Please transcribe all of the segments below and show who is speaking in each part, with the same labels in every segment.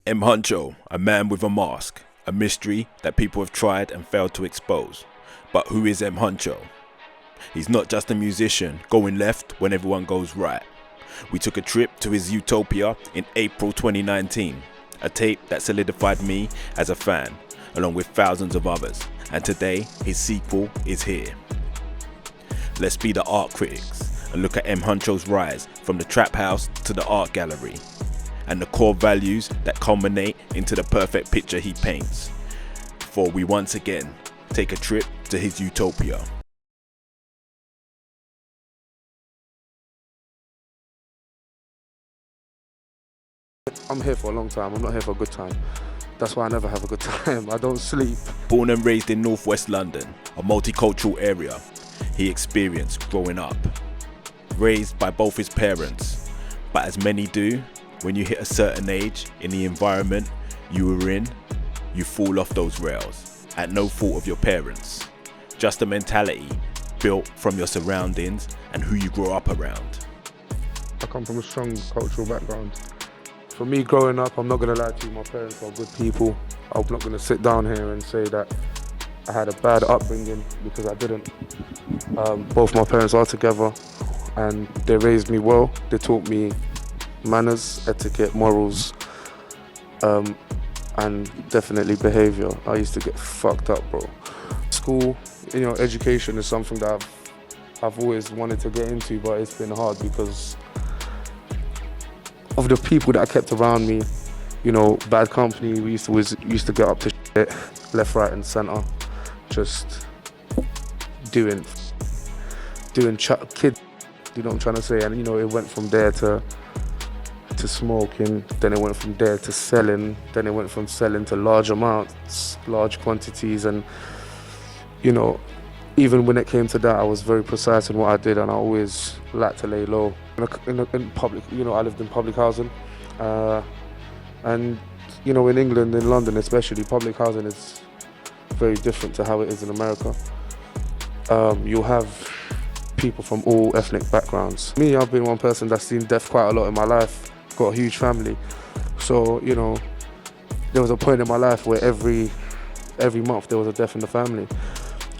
Speaker 1: M Huncho, a man with a mask, a mystery that people have tried and failed to expose. But who is M Huncho? He's not just a musician going left when everyone goes right. We took a trip to his UTOPIA in April 2019, a tape that solidified me as a fan, along with thousands of others, and today his sequel is here. Let's be the art critics and look at M Huncho's rise from the trap house to the art gallery, and the core values that culminate into the perfect picture he paints, before we once again take a trip to his utopia.
Speaker 2: I'm here for a long time, I'm not here for a good time. That's why I never have a good time. I don't sleep.
Speaker 1: Born and raised in northwest London, a multicultural area he experienced growing up. Raised by both his parents, but as many do, when you hit a certain age in the environment you were in, you fall off those rails, at no fault of your parents. Just a mentality built from your surroundings and who you grow up around.
Speaker 2: I come from a strong cultural background. For me growing up, I'm not going to lie to you, my parents are good people. I'm not going to sit down here and say that I had a bad upbringing, because I didn't. Both my parents are together and they raised me well. They taught me manners, etiquette, morals, and definitely behaviour. I used to get fucked up, bro. School, education is something that I've always wanted to get into, but it's been hard because of the people that I kept around me. Bad company. We used to get up to shit, left, right, and centre, just doing kid. You know what I'm trying to say? And it went from there to smoking. Then it went from there to selling. Then it went from selling to large amounts, large quantities, and even when it came to that, I was very precise in what I did, and I always liked to lay low. In public, I lived in public housing, and in England, in London especially, public housing is very different to how it is in America. You'll have people from all ethnic backgrounds. Me, I've been one person that's seen death quite a lot in my life. Got a huge family, so there was a point in my life where every month there was a death in the family.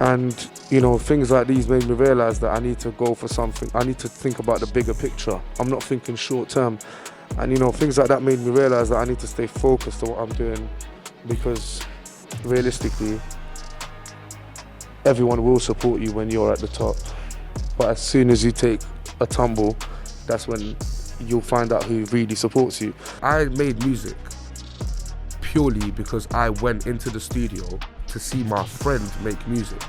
Speaker 2: And things like these made me realise that I need to go for something. I need to think about the bigger picture. I'm not thinking short term. And things like that made me realise that I need to stay focused on what I'm doing, because realistically, everyone will support you when you're at the top. But as soon as you take a tumble, that's when you'll find out who really supports you. I made music purely because I went into the studio to see my friend make music,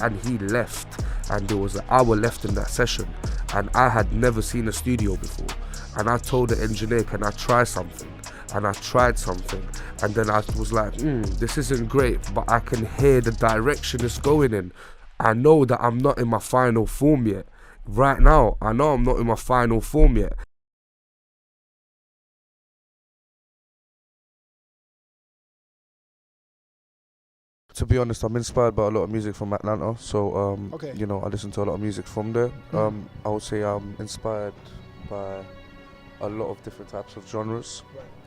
Speaker 2: and he left, and there was an hour left in that session, and I had never seen a studio before, and I told the engineer, can I try something? And I tried something, and then I was like, this isn't great, but I can hear the direction it's going in. I know that I'm not in my final form yet. Right now, I know I'm not in my final form yet. To be honest, I'm inspired by a lot of music from Atlanta, so I listen to a lot of music from there. I would say I'm inspired by a lot of different types of genres.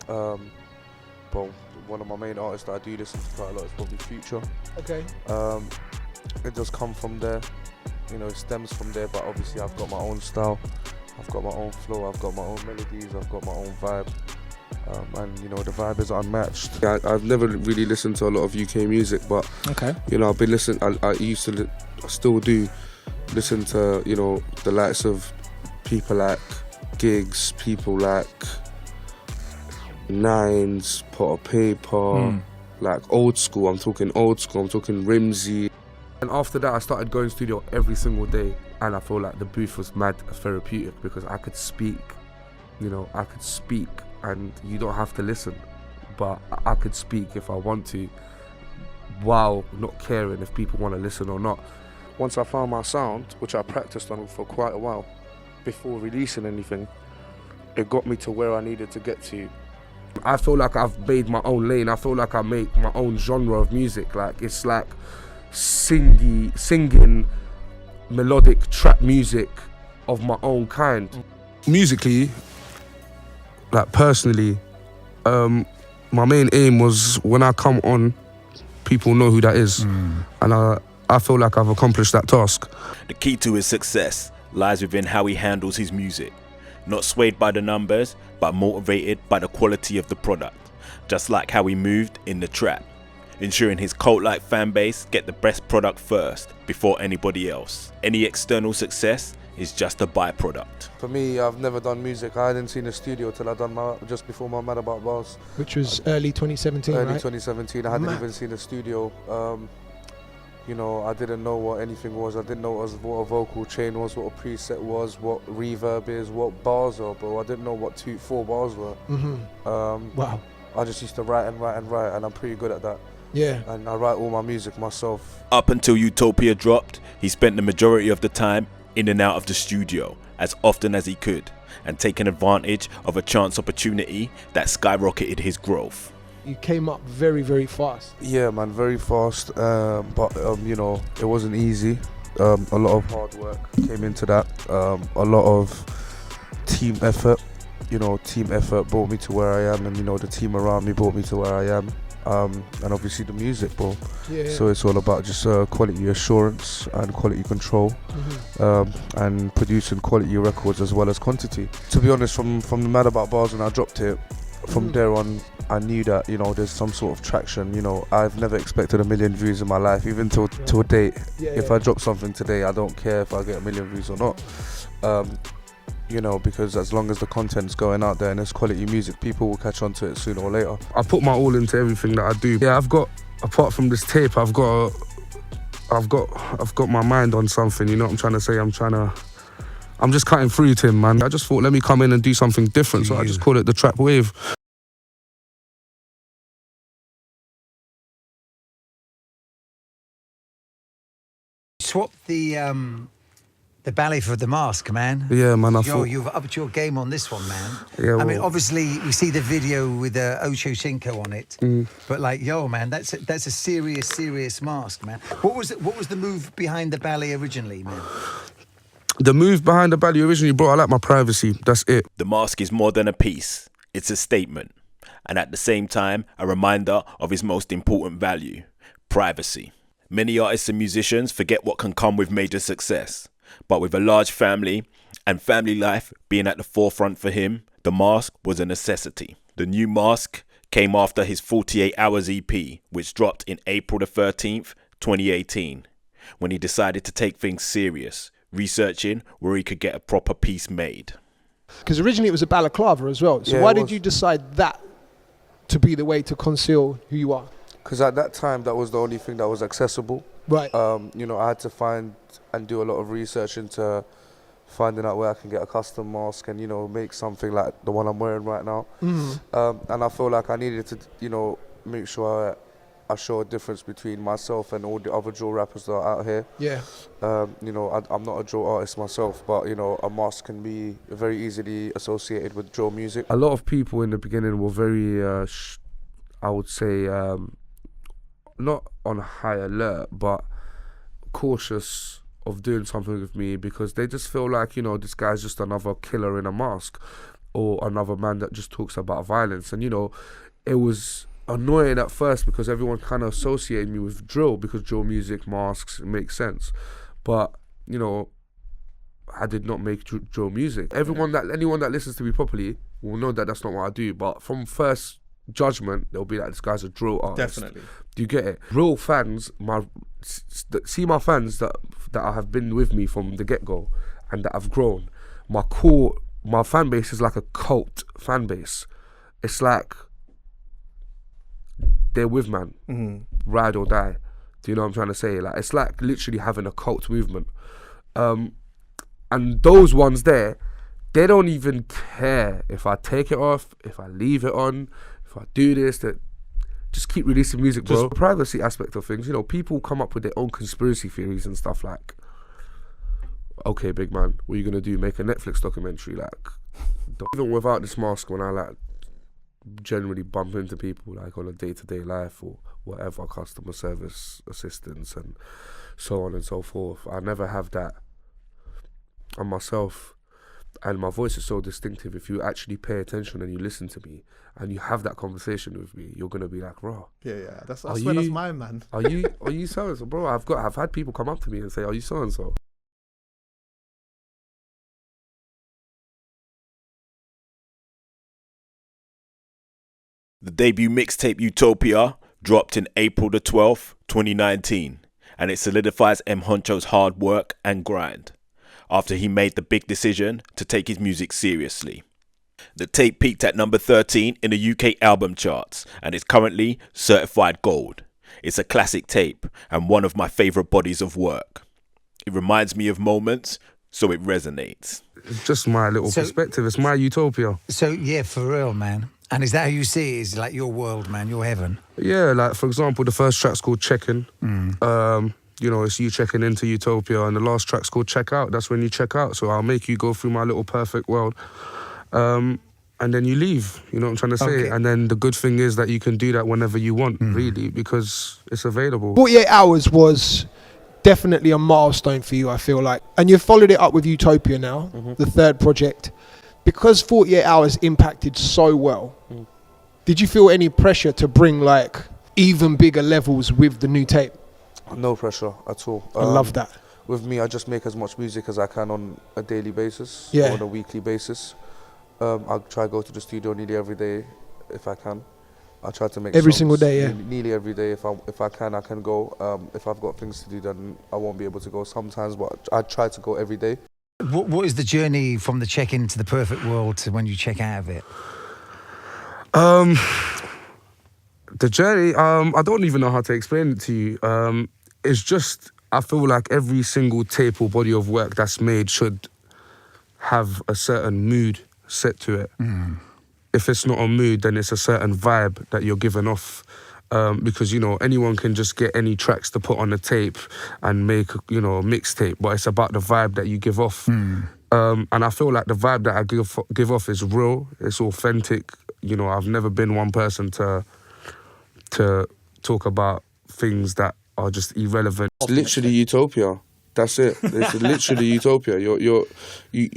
Speaker 2: But one of my main artists that I do listen to quite a lot is probably Future.
Speaker 3: Okay.
Speaker 2: It does come from there, it stems from there, but obviously I've got my own style, I've got my own flow, I've got my own melodies, I've got my own vibe. And the vibe is unmatched. I've never really listened to a lot of UK music, but I've been listening. I still do listen to the likes of people like Gigs, people like Nines, Pot of Paper, like old school. I'm talking old school. I'm talking Rimsey. And after that, I started going studio every single day, and I feel like the booth was mad therapeutic, because I could speak. I could speak. And you don't have to listen, but I could speak if I want to, while not caring if people want to listen or not. Once I found my sound, which I practiced on for quite a while before releasing anything, it got me to where I needed to get to. I feel like I've made my own lane. I feel like I make my own genre of music. Like, it's like singing melodic trap music of my own kind. Musically, like personally, my main aim was when I come on, people know who that is. And I feel like I've accomplished that task.
Speaker 1: The key to his success lies within how he handles his music. Not swayed by the numbers, but motivated by the quality of the product. Just like how he moved in the trap, ensuring his cult-like fan base get the best product first before anybody else. Any external success is just a byproduct.
Speaker 2: For me, I've never done music. I hadn't seen a studio till I done just before my Mad About Bars.
Speaker 3: Which was early 2017,
Speaker 2: Early
Speaker 3: right?
Speaker 2: 2017. I hadn't even seen a studio. You know, I didn't know what anything was. I didn't know what a vocal chain was, what a preset was, what reverb is, what bars are, bro. I didn't know what 4 bars were.
Speaker 3: Wow.
Speaker 2: I just used to write, and I'm pretty good at that.
Speaker 3: Yeah.
Speaker 2: And I write all my music myself.
Speaker 1: Up until Utopia dropped, he spent the majority of the time in and out of the studio as often as he could, and taking advantage of a chance opportunity that skyrocketed his growth.
Speaker 3: You came up very, very fast.
Speaker 2: Yeah, man, very fast. But you know, it wasn't easy. A lot of hard work came into that. A lot of team effort. You know, team effort brought me to where I am, and you know, the team around me brought me to where I am. And obviously the music, bro.
Speaker 3: Yeah.
Speaker 2: So it's all about just quality assurance and quality control, and producing quality records as well as quantity. To be honest, from the Mad About Bars when I dropped it, from there on, I knew that, you know, there's some sort of traction. You know, I've never expected 1 million views in my life, even till date. If I drop something today, I don't care if I get 1 million views or not. You know, because as long as the content's going out there and it's quality music, people will catch on to it sooner or later. I put my all into everything that I do. Yeah, I've got, apart from this tape, I've got my mind on something. You know what I'm trying to say? I'm just cutting through to him, man. I just thought, let me come in and do something different. So I just call it the Trap Wave.
Speaker 4: Swap the ballet for the mask, man.
Speaker 2: Yeah, man.
Speaker 4: You've upped your game on this one, man.
Speaker 2: Yeah,
Speaker 4: I mean, obviously, we see the video with Ocho Cinco on it, but like, yo, man, that's a serious mask, man. What was the move behind the ballet originally, man?
Speaker 2: The move behind the ballet originally, bro, I like my privacy. That's it.
Speaker 1: The mask is more than a piece, it's a statement, and at the same time, a reminder of his most important value: privacy. Many artists and musicians forget what can come with major success. But with a large family and family life being at the forefront for him, the mask was a necessity. The new mask came after his 48 Hours EP, which dropped in April the 13th, 2018, when he decided to take things serious, researching where he could get a proper piece made.
Speaker 3: Because originally it was a balaclava as well. So why did you decide that to be the way to conceal who you are?
Speaker 2: Because at that time, that was the only thing that was accessible.
Speaker 3: Right.
Speaker 2: You know, I had to find and do a lot of research into finding out where I can get a custom mask and, you know, make something like the one I'm wearing right now. And I feel like I needed to, you know, make sure I show a difference between myself and all the other drill rappers that are out here.
Speaker 3: Yeah.
Speaker 2: You know, I'm not a drill artist myself, but, you know, a mask can be very easily associated with drill music. A lot of people in the beginning were very, I would say, not on high alert, but cautious of doing something with me because they just feel like, you know, this guy's just another killer in a mask or another man that just talks about violence. And, you know, it was annoying at first because everyone kind of associated me with drill because drill music, masks, it makes sense. But, you know, I did not make drill music. Anyone that listens to me properly will know that that's not what I do. But from first judgment, they'll be like, this guy's a drill artist.
Speaker 5: Definitely.
Speaker 2: Do you get it? Real fans, my fans that have been with me from the get-go and that have grown, my fan base is like a cult fan base. It's like they're with man, ride or die. Do you know what I'm trying to say? Like, it's like literally having a cult movement. And those ones there, they don't even care if I take it off, if I leave it on, if I do this, that just keep releasing music, bro. Just the privacy aspect of things, you know, people come up with their own conspiracy theories and stuff like, okay, big man, what are you gonna do? Make a Netflix documentary? Like, even without this mask, when I like generally bump into people like on a day-to-day life or whatever, customer service assistants and so on and so forth, I never have that. And myself, and my voice is so distinctive. If you actually pay attention and you listen to me and you have that conversation with me, you're gonna be like, raw.
Speaker 5: Yeah. I swear that's mine, man.
Speaker 2: Are you so and so, bro? I've had people come up to me and say, are you so and so?
Speaker 1: The debut mixtape Utopia dropped in April the 12th, 2019, and it solidifies M Huncho's hard work and grind after he made the big decision to take his music seriously. The tape peaked at number 13 in the UK album charts and is currently certified gold. It's a classic tape and one of my favourite bodies of work. It reminds me of moments, so it resonates.
Speaker 2: It's just my little perspective. It's my utopia.
Speaker 4: So, yeah, for real, man. And is that how you see it? Is like your world, man, your heaven?
Speaker 2: Yeah, like, for example, the first track's called Check-In. It's you checking into Utopia, and the last track's called Check Out. That's when you check out. So I'll make you go through my little perfect world. And then you leave, you know what I'm trying to say? Okay. And then the good thing is that you can do that whenever you want, really, because it's available.
Speaker 3: 48 Hours was definitely a milestone for you, I feel like. And you've followed it up with Utopia now, the third project. Because 48 Hours impacted so well, did you feel any pressure to bring like even bigger levels with the new tape?
Speaker 2: No pressure at all.
Speaker 3: I love that.
Speaker 2: With me, I just make as much music as I can on a daily basis, or on a weekly basis. I try to go to the studio nearly every day if I can. I try to make
Speaker 3: every
Speaker 2: songs
Speaker 3: single day,
Speaker 2: nearly every day. If I can go. If I've got things to do, then I won't be able to go sometimes, but I try to go every day.
Speaker 4: What is the journey from the check-in to the perfect world to when you check out of it?
Speaker 2: The journey, I don't even know how to explain it to you. It's just, I feel like every single tape or body of work that's made should have a certain mood set to it. If it's not a mood, then it's a certain vibe that you're giving off. Because, you know, anyone can just get any tracks to put on a tape and make, you know, a mixtape, but it's about the vibe that you give off. And I feel like the vibe that I give off is real, it's authentic. You know, I've never been one person to talk about things that are just irrelevant. It's literally Utopia. That's it. It's literally Utopia. You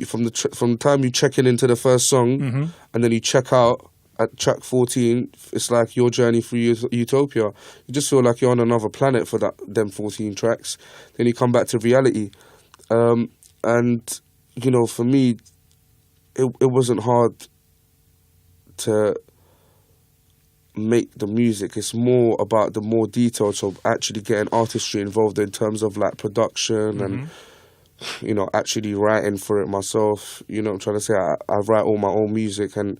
Speaker 2: from the time you check into the first song and then you check out at track 14, it's like your journey through Utopia. You just feel like you're on another planet for them 14 tracks. Then you come back to reality. And, you know, for me, it wasn't hard to make the music. It's more about the more details of actually getting artistry involved in terms of like production and, you know, actually writing for it myself. You know what I'm trying to say? I write all my own music and,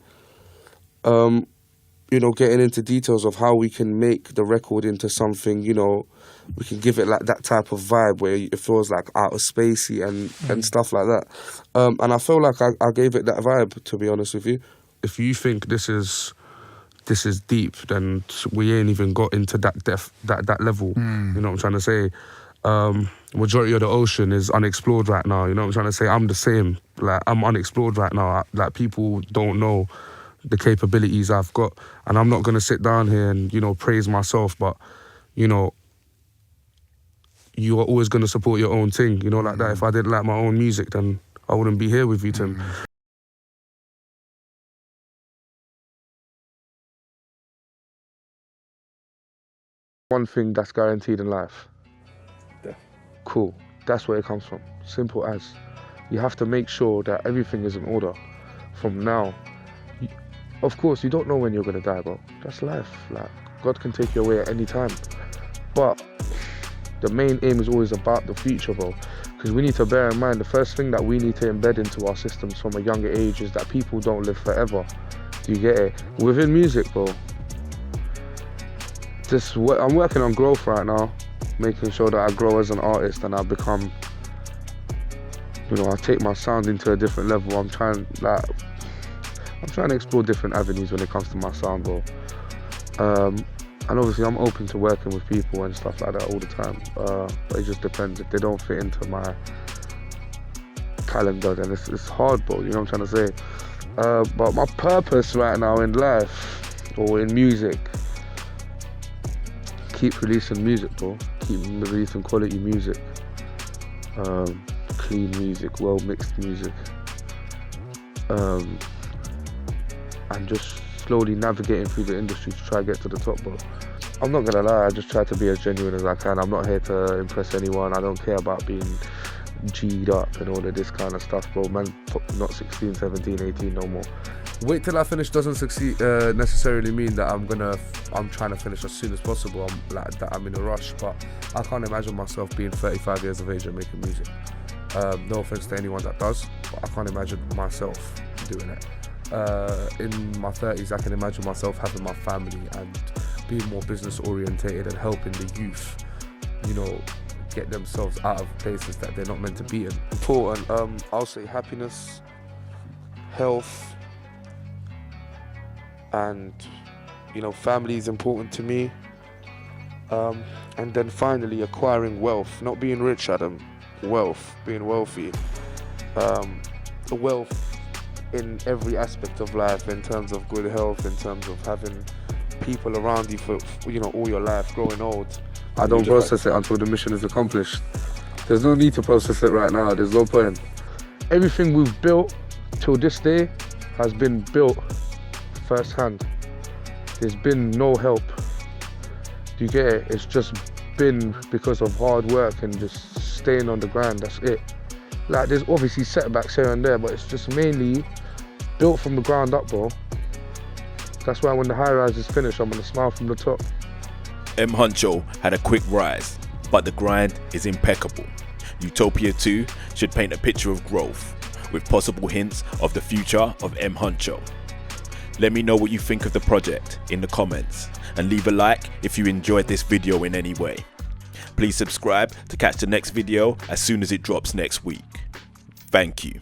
Speaker 2: you know, getting into details of how we can make the record into something, you know, we can give it like that type of vibe where it feels like outer spacey and stuff like that. And I feel like I gave it that vibe, to be honest with you. If you think this is deep, then we ain't even got into that depth, that level. You know what I'm trying to say? Majority of the ocean is unexplored right now. You know what I'm trying to say? I'm the same. Like, I'm unexplored right now. Like, people don't know the capabilities I've got, and I'm not gonna sit down here and, you know, praise myself, but, you know, you are always gonna support your own thing, you know, like that. If I didn't like my own music, then I wouldn't be here with you, Tim. One thing that's guaranteed in life. Yeah. Cool. That's where it comes from. Simple as. You have to make sure that everything is in order from now. Of course, you don't know when you're going to die, bro. That's life. Like, God can take you away at any time. But the main aim is always about the future, bro. Because we need to bear in mind, the first thing that we need to embed into our systems from a younger age is that people don't live forever. Do you get it? Within music, bro. I'm working on growth right now, making sure that I grow as an artist and I become, you know, I take my sound into a different level. I'm trying to explore different avenues when it comes to my sound, bro. And obviously I'm open to working with people and stuff like that all the time. But it just depends. If they don't fit into my calendar, then it's hard, bro. You know what I'm trying to say? But my purpose right now in life, or in music, keep releasing music, bro. Keep releasing quality music. Clean music, well mixed music. and just slowly navigating through the industry to try to get to the top, bro. I'm not gonna lie, I just try to be as genuine as I can. I'm not here to impress anyone. I don't care about being G'd up and all of this kind of stuff, bro. Man, not 16, 17, 18 no more. Wait till I finish doesn't succeed necessarily mean that I'm trying to finish as soon as possible. I'm in a rush, but I can't imagine myself being 35 years of age and making music. No offense to anyone that does, but I can't imagine myself doing it. In my 30s, I can imagine myself having my family and being more business orientated and helping the youth, you know, get themselves out of places that they're not meant to be in. Important, I'll say happiness, health, and, you know, family is important to me. And then finally acquiring wealth, not being rich, Adam, wealth, being wealthy. Wealth in every aspect of life, in terms of good health, in terms of having people around you for you know, all your life, growing old. I don't process it until the mission is accomplished. There's no need to process it right now, there's no point. Everything we've built till this day has been built firsthand. There's been no help. Do you get it? It's just been because of hard work and just staying on the grind, that's it. Like, there's obviously setbacks here and there, but it's just mainly built from the ground up, bro. That's why when the high rise is finished, I'm gonna smile from the top.
Speaker 1: M Huncho had a quick rise, but the grind is impeccable. Utopia 2 should paint a picture of growth, with possible hints of the future of M Huncho. Let me know what you think of the project in the comments, and leave a like if you enjoyed this video in any way. Please subscribe to catch the next video as soon as it drops next week. Thank you.